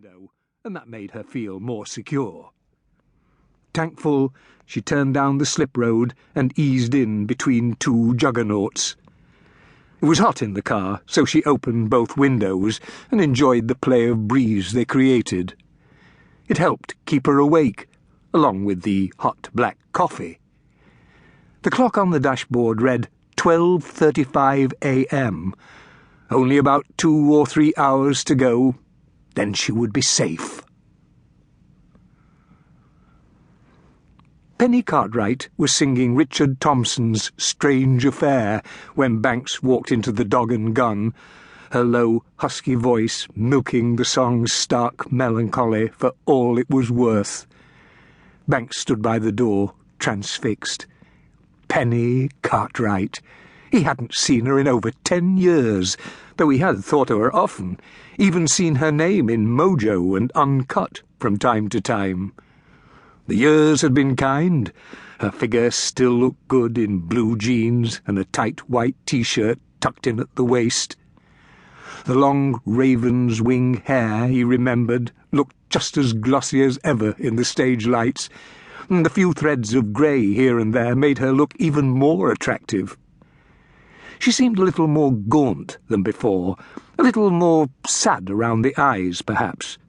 window, and that made her feel more secure. Tankful, she turned down the slip road and eased in between two juggernauts. It was hot in the car, so she opened both windows and enjoyed the play of breeze they created. It helped keep her awake, along with the hot black coffee. The clock on the dashboard read 12:35 a.m. Only about 2 or 3 hours to go, then she would be safe. Penny Cartwright was singing Richard Thompson's Strange Affair when Banks walked into the Dog and Gun, her low, husky voice milking the song's stark melancholy for all it was worth. Banks stood by the door, transfixed. Penny Cartwright. He hadn't seen her in over 10 years, though he had thought of her often, even seen her name in Mojo and Uncut from time to time. The years had been kind. Her figure still looked good in blue jeans and a tight white T-shirt tucked in at the waist. The long raven's wing hair, he remembered, looked just as glossy as ever in the stage lights, and the few threads of grey here and there made her look even more attractive. She seemed a little more gaunt than before, a little more sad around the eyes, perhaps,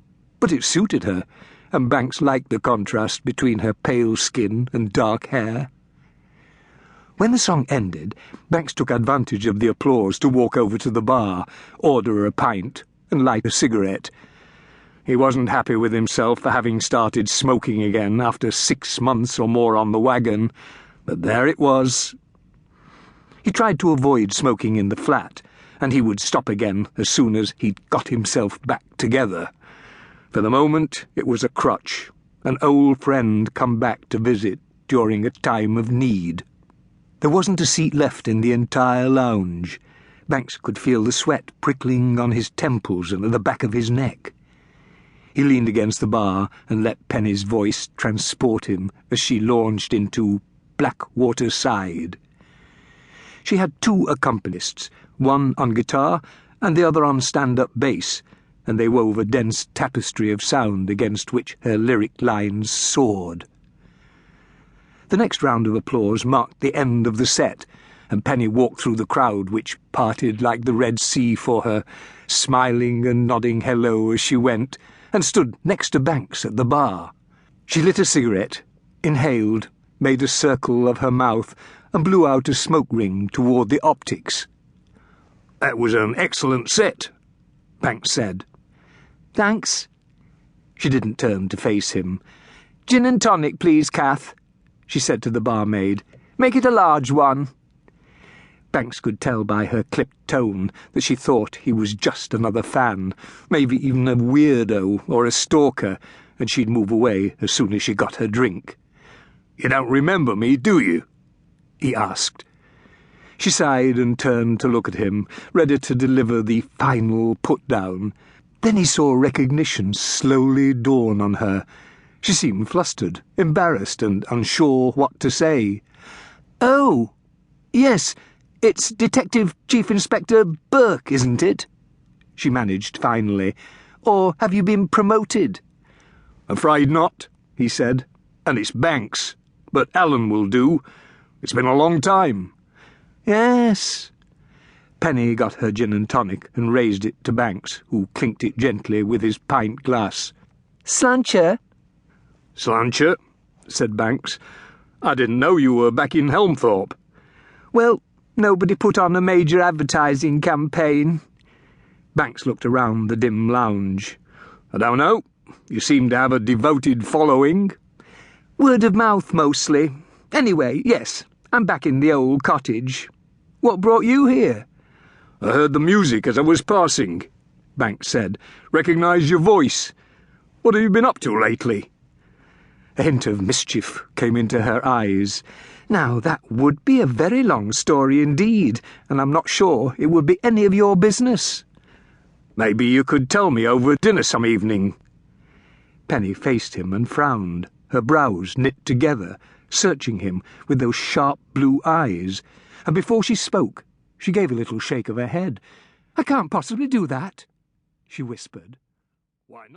but it suited her, and Banks liked the contrast between her pale skin and dark hair. When the song ended, Banks took advantage of the applause to walk over to the bar, order a pint, and light a cigarette. He wasn't happy with himself for having started smoking again after 6 months or more on the wagon, but there it was. He tried to avoid smoking in the flat, and he would stop again as soon as he'd got himself back together. For the moment, it was a crutch, an old friend come back to visit during a time of need. There wasn't a seat left in the entire lounge. Banks could feel the sweat prickling on his temples and at the back of his neck. He leaned against the bar and let Penny's voice transport him as she launched into Blackwater Side. She had 2 accompanists, one on guitar and the other on stand-up bass, and they wove a dense tapestry of sound against which her lyric lines soared. The next round of applause marked the end of the set, and Penny walked through the crowd, which parted like the Red Sea for her, smiling and nodding hello as she went, and stood next to Banks at the bar. She lit a cigarette, inhaled, made a circle of her mouth, and blew out a smoke ring toward the optics. "That was an excellent set," Banks said. "Thanks." She didn't turn to face him. "Gin and tonic, please, Kath," she said to the barmaid. "Make it a large one." Banks could tell by her clipped tone that she thought he was just another fan, maybe even a weirdo or a stalker, and she'd move away as soon as she got her drink. "You don't remember me, do you?" he asked. She sighed and turned to look at him, ready to deliver the final put-down. Then he saw recognition slowly dawn on her. She seemed flustered, embarrassed, and unsure what to say. "Oh, yes, it's Detective Chief Inspector Burke, isn't it?" she managed finally. "Or have you been promoted?" "Afraid not," he said. "And it's Banks. But Alan will do. It's been a long time." "Yes." Penny got her gin and tonic and raised it to Banks, who clinked it gently with his pint glass. "Slancher?" "Slancher," said Banks. "I didn't know you were back in Helmthorpe." "Well, nobody put on a major advertising campaign." Banks looked around the dim lounge. "I don't know. You seem to have a devoted following." "Word of mouth, mostly. Anyway, yes, I'm back in the old cottage. What brought you here?" "I heard the music as I was passing," Banks said. "Recognise your voice. What have you been up to lately?" A hint of mischief came into her eyes. "Now, that would be a very long story indeed, and I'm not sure it would be any of your business." "Maybe you could tell me over dinner some evening." Penny faced him and frowned, her brows knit together, searching him with those sharp blue eyes, and before she spoke, she gave a little shake of her head. "I can't possibly do that," she whispered. "Why not?"